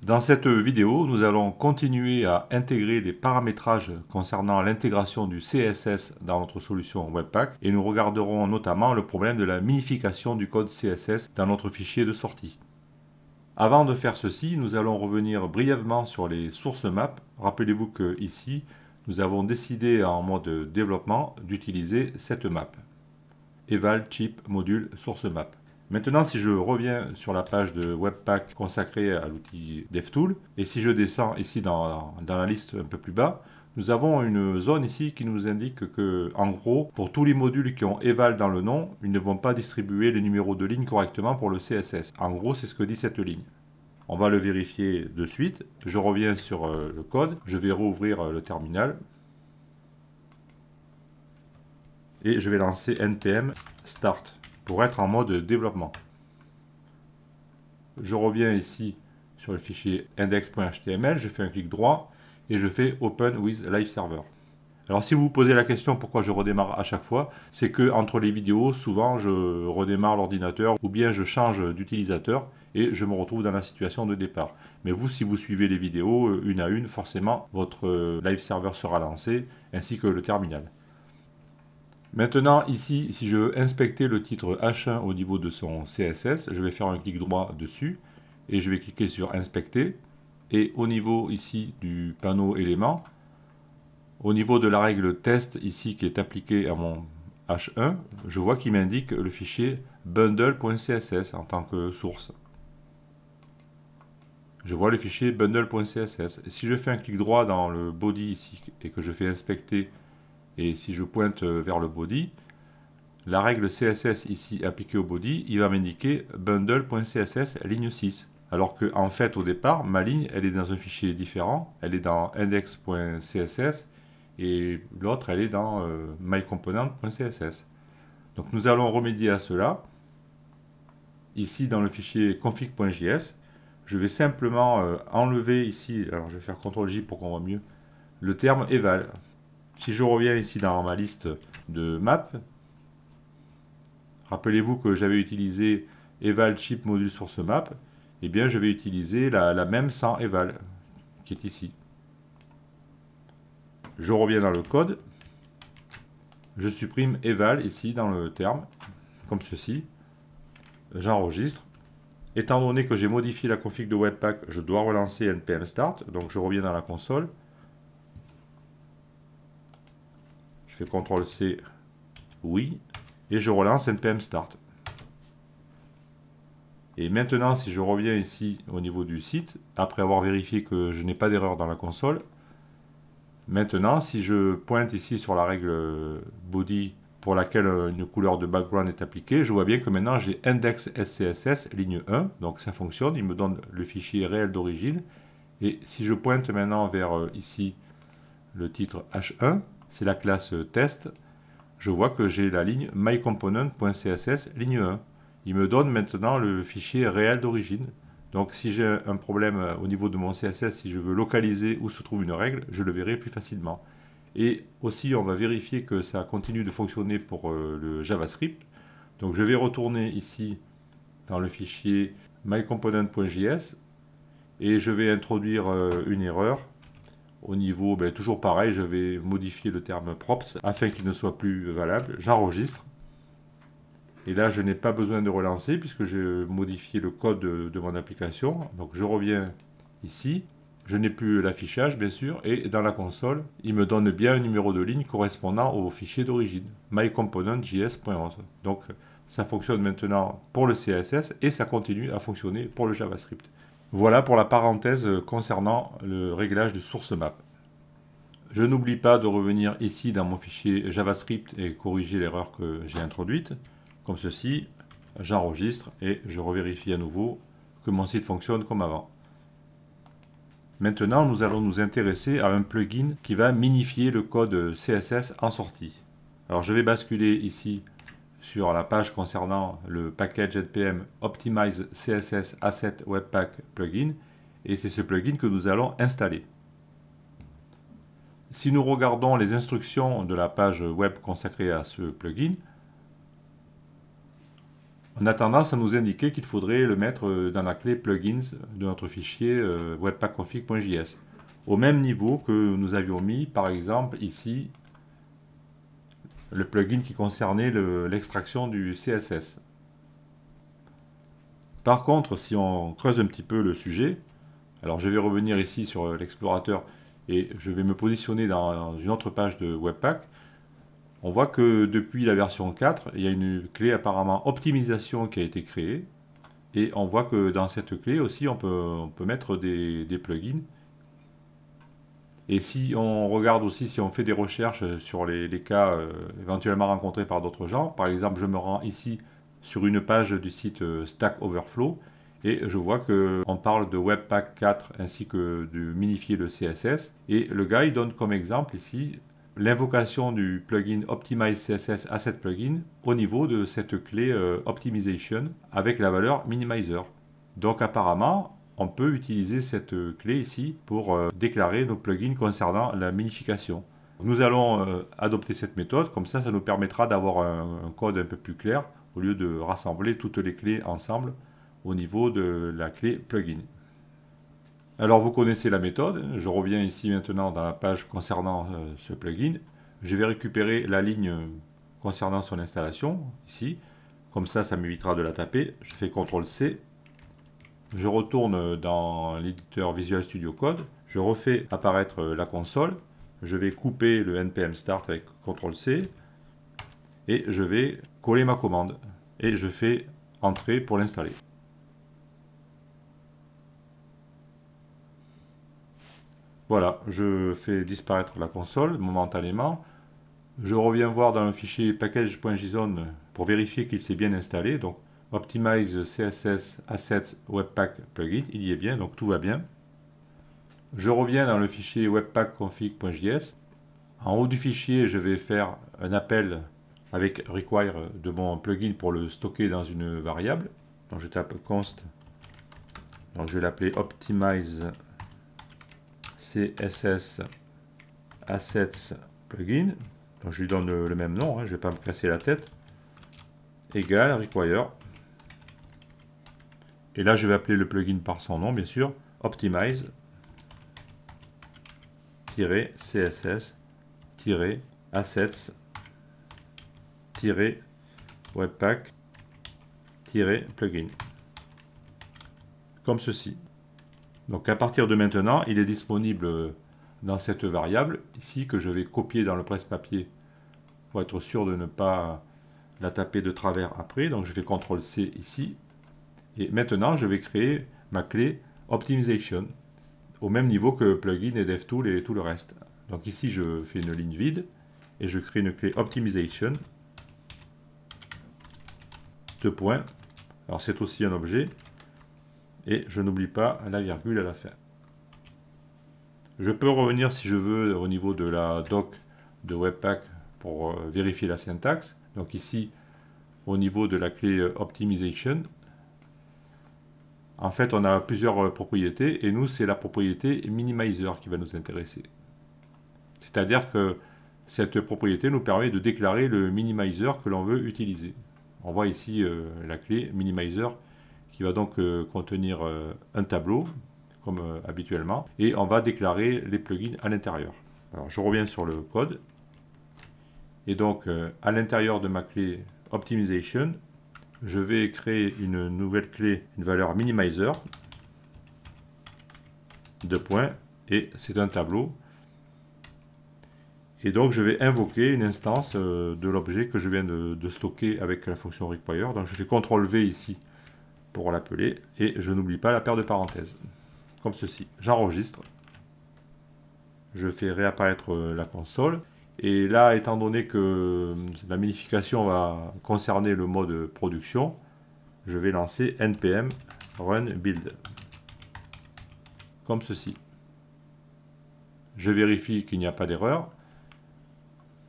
Dans cette vidéo, nous allons continuer à intégrer les paramétrages concernant l'intégration du CSS dans notre solution Webpack et nous regarderons notamment le problème de la minification du code CSS dans notre fichier de sortie. Avant de faire ceci, nous allons revenir brièvement sur les sources maps. Rappelez-vous que ici, nous avons décidé en mode développement d'utiliser cette map. Eval chip module source map. Maintenant, si je reviens sur la page de Webpack consacrée à l'outil DevTools, et si je descends ici dans la liste un peu plus bas, nous avons une zone ici qui nous indique que, en gros, pour tous les modules qui ont eval dans le nom, ils ne vont pas distribuer les numéros de ligne correctement pour le CSS. En gros, c'est ce que dit cette ligne. On va le vérifier de suite. Je reviens sur le code. Je vais rouvrir le terminal. Et je vais lancer npm start pour être en mode développement. Je reviens ici sur le fichier index.html, je fais un clic droit et je fais Open with Live Server. Alors si vous vous posez la question pourquoi je redémarre à chaque fois, c'est que entre les vidéos, souvent je redémarre l'ordinateur ou bien je change d'utilisateur et je me retrouve dans la situation de départ. Mais vous, si vous suivez les vidéos une à une, forcément votre Live Server sera lancé ainsi que le terminal. Maintenant, ici, si je veux inspecter le titre H1 au niveau de son CSS, je vais faire un clic droit dessus et je vais cliquer sur Inspecter. Et au niveau ici du panneau éléments, au niveau de la règle test ici qui est appliquée à mon H1, je vois qu'il m'indique le fichier bundle.css en tant que source. Je vois le fichier bundle.css. Si je fais un clic droit dans le body ici et que je fais inspecter, et si je pointe vers le body, la règle CSS ici appliquée au body, il va m'indiquer bundle.css ligne 6. Alors que en fait au départ, ma ligne elle est dans un fichier différent, elle est dans index.css et l'autre elle est dans mycomponent.css. Donc nous allons remédier à cela. Ici dans le fichier config.js, je vais simplement enlever ici, alors je vais faire CTRL-J pour qu'on voit mieux, le terme eval. Si je reviens ici dans ma liste de maps, rappelez-vous que j'avais utilisé eval chip module source map, et bien je vais utiliser la même sans eval, qui est ici. Je reviens dans le code, je supprime eval ici dans le terme, comme ceci, j'enregistre. Étant donné que j'ai modifié la config de Webpack, je dois relancer npm start, donc je reviens dans la console. Je fais CTRL-C, oui, et je relance npm start. Et maintenant, si je reviens ici au niveau du site, après avoir vérifié que je n'ai pas d'erreur dans la console, maintenant, si je pointe ici sur la règle body pour laquelle une couleur de background est appliquée, je vois bien que maintenant j'ai index SCSS ligne 1, donc ça fonctionne, il me donne le fichier réel d'origine. Et si je pointe maintenant vers ici le titre H1, c'est la classe test, je vois que j'ai la ligne mycomponent.css ligne 1. Il me donne maintenant le fichier réel d'origine. Donc si j'ai un problème au niveau de mon CSS, si je veux localiser où se trouve une règle, je le verrai plus facilement. Et aussi, on va vérifier que ça continue de fonctionner pour le JavaScript. Donc je vais retourner ici dans le fichier mycomponent.js et je vais introduire une erreur. Au niveau, toujours pareil, je vais modifier le terme props afin qu'il ne soit plus valable. J'enregistre. Et là, je n'ai pas besoin de relancer puisque j'ai modifié le code de mon application. Donc je reviens ici. Je n'ai plus l'affichage, bien sûr. Et dans la console, il me donne bien un numéro de ligne correspondant au fichier d'origine, mycomponent.js.11. Donc ça fonctionne maintenant pour le CSS et ça continue à fonctionner pour le JavaScript. Voilà pour la parenthèse concernant le réglage de source map. Je n'oublie pas de revenir ici dans mon fichier JavaScript et corriger l'erreur que j'ai introduite. Comme ceci, j'enregistre et je revérifie à nouveau que mon site fonctionne comme avant. Maintenant, nous allons nous intéresser à un plugin qui va minifier le code CSS en sortie. Alors je vais basculer ici sur la page concernant le package npm Optimize CSS Asset Webpack plugin et c'est ce plugin que nous allons installer. Si nous regardons les instructions de la page web consacrée à ce plugin, on a tendance à nous indiquer qu'il faudrait le mettre dans la clé plugins de notre fichier webpackconfig.js, au même niveau que nous avions mis, par exemple, ici, le plugin qui concernait l'extraction du CSS. Par contre, si on creuse un petit peu le sujet, alors je vais revenir ici sur l'explorateur et je vais me positionner dans une autre page de Webpack. On voit que depuis la version 4, il y a une clé apparemment optimisation qui a été créée. Et on voit que dans cette clé aussi, on peut mettre des plugins. Et si on regarde aussi, si on fait des recherches sur les cas éventuellement rencontrés par d'autres gens, par exemple, je me rends ici sur une page du site Stack Overflow, et je vois qu'on parle de Webpack 4 ainsi que de minifier le CSS. Et le gars, il donne comme exemple ici l'invocation du plugin Optimize CSS Asset Plugin au niveau de cette clé Optimization avec la valeur Minimizer. Donc apparemment, on peut utiliser cette clé ici pour déclarer nos plugins concernant la minification. Nous allons adopter cette méthode, comme ça nous permettra d'avoir un code un peu plus clair au lieu de rassembler toutes les clés ensemble au niveau de la clé plugin. Alors vous connaissez la méthode, je reviens ici maintenant dans la page concernant ce plugin. Je vais récupérer la ligne concernant son installation, ici. Comme ça m'évitera de la taper. Je fais CTRL-C. Je retourne dans l'éditeur Visual Studio Code. Je refais apparaître la console. Je vais couper le npm start avec CTRL-C. Et je vais coller ma commande. Et je fais entrer pour l'installer. Voilà, je fais disparaître la console momentanément. Je reviens voir dans le fichier package.json pour vérifier qu'il s'est bien installé. Donc, Optimize CSS Assets Webpack Plugin, il y est bien, donc tout va bien. Je reviens dans le fichier webpackconfig.js. En haut du fichier, je vais faire un appel avec require de mon plugin pour le stocker dans une variable. Donc, je tape const. Donc, je vais l'appeler Optimize CSS Assets Plugin. Donc je lui donne le même nom, je ne vais pas me casser la tête. Égal require. Et là, je vais appeler le plugin par son nom, bien sûr. Optimize CSS Assets Webpack plugin. Comme ceci. Donc à partir de maintenant, il est disponible dans cette variable ici que je vais copier dans le presse-papier pour être sûr de ne pas la taper de travers après. Donc je fais CTRL-C ici. Et maintenant, je vais créer ma clé Optimization au même niveau que Plugin et DevTool et tout le reste. Donc ici, je fais une ligne vide et je crée une clé Optimization. Deux points. Alors c'est aussi un objet. Et je n'oublie pas la virgule à la fin. Je peux revenir si je veux au niveau de la doc de Webpack pour vérifier la syntaxe. Donc ici, au niveau de la clé Optimization, en fait, on a plusieurs propriétés et nous, c'est la propriété Minimizer qui va nous intéresser. C'est-à-dire que cette propriété nous permet de déclarer le minimizer que l'on veut utiliser. On voit ici la clé Minimizer qui va donc contenir un tableau, comme habituellement, et on va déclarer les plugins à l'intérieur. Alors je reviens sur le code, et donc à l'intérieur de ma clé Optimization, je vais créer une nouvelle clé, une valeur Minimizer, deux points, et c'est un tableau. Et donc je vais invoquer une instance de l'objet que je viens de stocker avec la fonction require. Donc je fais CTRL-V ici pour l'appeler, et je n'oublie pas la paire de parenthèses, comme ceci. J'enregistre, je fais réapparaître la console, et là, étant donné que la minification va concerner le mode production, je vais lancer npm run build, comme ceci. Je vérifie qu'il n'y a pas d'erreur,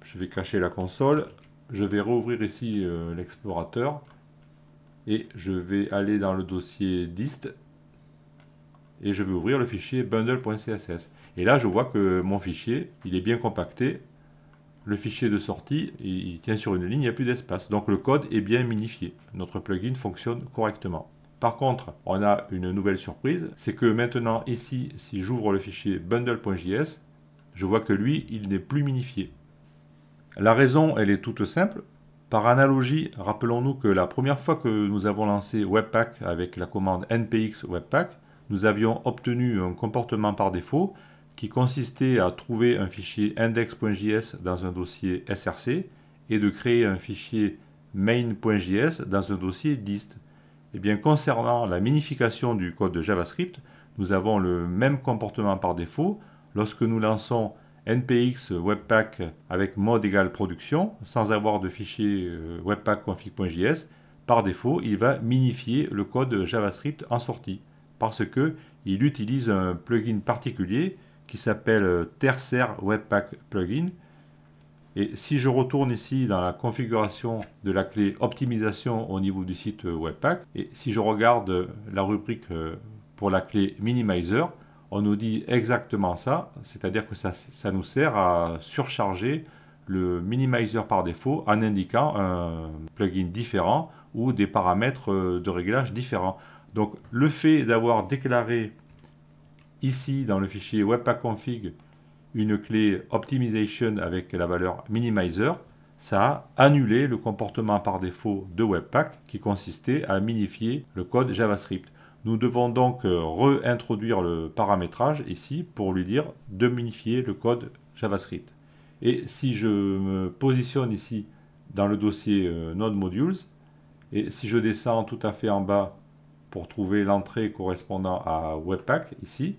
je vais cacher la console, je vais rouvrir ici l'explorateur, et je vais aller dans le dossier dist et je vais ouvrir le fichier bundle.css. Et là, je vois que mon fichier, il est bien compacté. le fichier de sortie, il tient sur une ligne, il n'y a plus d'espace. Donc le code est bien minifié. Notre plugin fonctionne correctement. Par contre, on a une nouvelle surprise, c'est que maintenant ici, si j'ouvre le fichier bundle.js, je vois que lui, il n'est plus minifié. La raison, elle est toute simple. Par analogie, rappelons-nous que la première fois que nous avons lancé Webpack avec la commande npx webpack, nous avions obtenu un comportement par défaut qui consistait à trouver un fichier index.js dans un dossier src et de créer un fichier main.js dans un dossier dist. Et bien, concernant la minification du code de JavaScript, nous avons le même comportement par défaut lorsque nous lançons npx webpack avec mode égal production sans avoir de fichier webpack config.js. Par défaut, il va minifier le code JavaScript en sortie parce qu'il utilise un plugin particulier qui s'appelle Terser Webpack Plugin. Et si je retourne ici dans la configuration de la clé optimisation au niveau du site Webpack, et si je regarde la rubrique pour la clé minimizer, on nous dit exactement ça, c'est-à-dire que ça nous sert à surcharger le minimizer par défaut en indiquant un plugin différent ou des paramètres de réglage différents. Donc le fait d'avoir déclaré ici dans le fichier webpack config une clé optimization avec la valeur minimizer, ça a annulé le comportement par défaut de Webpack qui consistait à minifier le code JavaScript. Nous devons donc réintroduire le paramétrage ici pour lui dire de minifier le code JavaScript. Et si je me positionne ici dans le dossier Node Modules, et si je descends tout à fait en bas pour trouver l'entrée correspondant à Webpack ici,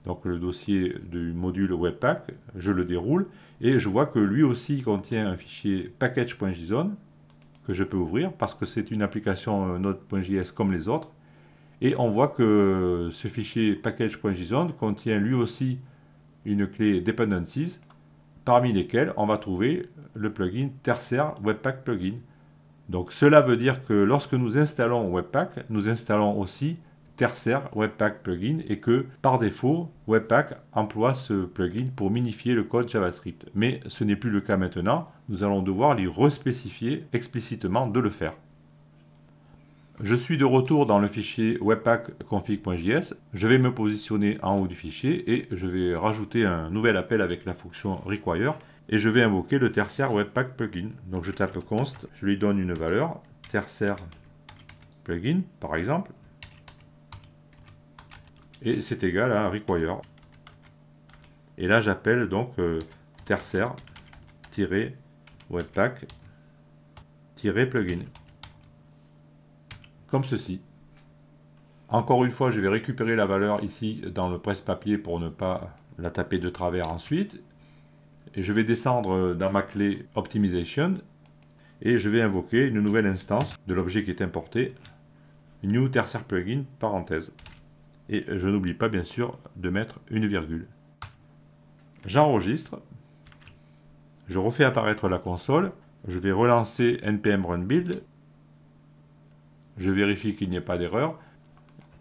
donc le dossier du module Webpack, je le déroule et je vois que lui aussi contient un fichier package.json que je peux ouvrir parce que c'est une application Node.js comme les autres. Et on voit que ce fichier package.json contient lui aussi une clé dependencies parmi lesquelles on va trouver le plugin Terser Webpack Plugin. Donc cela veut dire que lorsque nous installons Webpack, nous installons aussi Terser Webpack Plugin et que par défaut, Webpack emploie ce plugin pour minifier le code JavaScript. Mais ce n'est plus le cas maintenant, nous allons devoir lui respécifier explicitement de le faire. Je suis de retour dans le fichier webpack config.js, je vais me positionner en haut du fichier et je vais rajouter un nouvel appel avec la fonction require et je vais invoquer le Terser Webpack Plugin. Donc je tape const, je lui donne une valeur, Terser Plugin par exemple, et c'est égal à require. Et là j'appelle donc terser-webpack-plugin. Comme ceci. Encore une fois, je vais récupérer la valeur ici dans le presse-papier pour ne pas la taper de travers ensuite. Et je vais descendre dans ma clé Optimization et je vais invoquer une nouvelle instance de l'objet qui est importé, New Terser Plugin, parenthèse. Et je n'oublie pas bien sûr de mettre une virgule. J'enregistre, je refais apparaître la console, je vais relancer npm run build, je vérifie qu'il n'y ait pas d'erreur,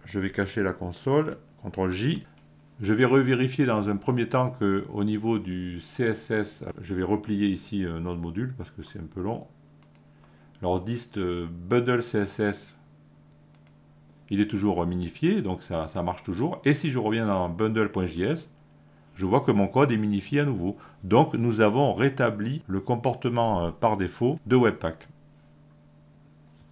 je vais cacher la console, CTRL-J, je vais revérifier dans un premier temps qu'au niveau du CSS, je vais replier ici un autre module parce que c'est un peu long. Alors dist bundle CSS, il est toujours minifié, donc ça marche toujours. Et si je reviens dans bundle.js, je vois que mon code est minifié à nouveau. Donc nous avons rétabli le comportement par défaut de Webpack.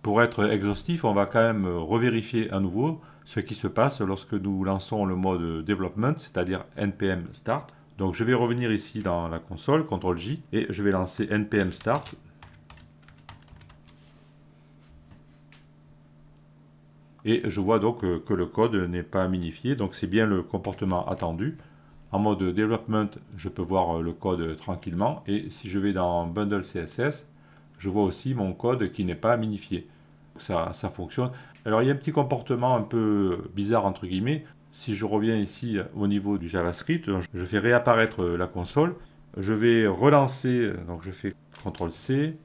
Pour être exhaustif, on va quand même revérifier à nouveau ce qui se passe lorsque nous lançons le mode development, c'est-à-dire npm start. Donc je vais revenir ici dans la console, CTRL-J, et je vais lancer npm start. Et je vois donc que le code n'est pas minifié, donc c'est bien le comportement attendu. En mode development, je peux voir le code tranquillement, et si je vais dans bundle CSS, je vois aussi mon code qui n'est pas minifié. Ça fonctionne. Alors il y a un petit comportement un peu bizarre entre guillemets. Si je reviens ici au niveau du JavaScript, je fais réapparaître la console. Je vais relancer, donc je fais CTRL-C.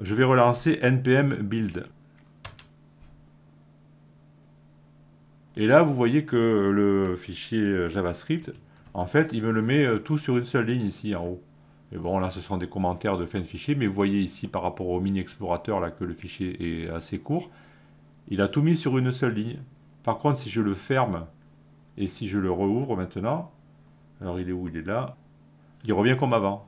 Je vais relancer npm build. Et là, vous voyez que le fichier JavaScript, en fait, il me le met tout sur une seule ligne ici en haut. Et bon, là, ce sont des commentaires de fin de fichier, mais vous voyez ici, par rapport au mini explorateur, là, que le fichier est assez court. Il a tout mis sur une seule ligne. Par contre, si je le ferme et si je le rouvre maintenant, alors il est où? Il est là. Il revient comme avant.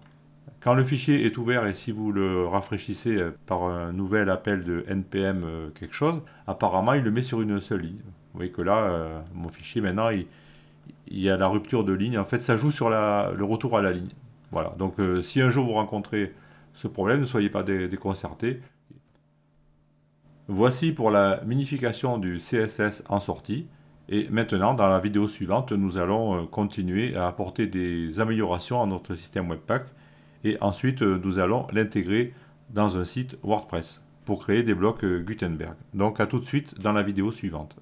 Quand le fichier est ouvert et si vous le rafraîchissez par un nouvel appel de npm quelque chose, apparemment il le met sur une seule ligne. Vous voyez que là, mon fichier maintenant, il y a la rupture de ligne. En fait, ça joue sur le retour à la ligne. Voilà. Donc, si un jour vous rencontrez ce problème, ne soyez pas déconcertés. Voici pour la minification du CSS en sortie. Et maintenant, dans la vidéo suivante, nous allons continuer à apporter des améliorations à notre système Webpack. Et ensuite, nous allons l'intégrer dans un site WordPress pour créer des blocs Gutenberg. Donc, à tout de suite dans la vidéo suivante.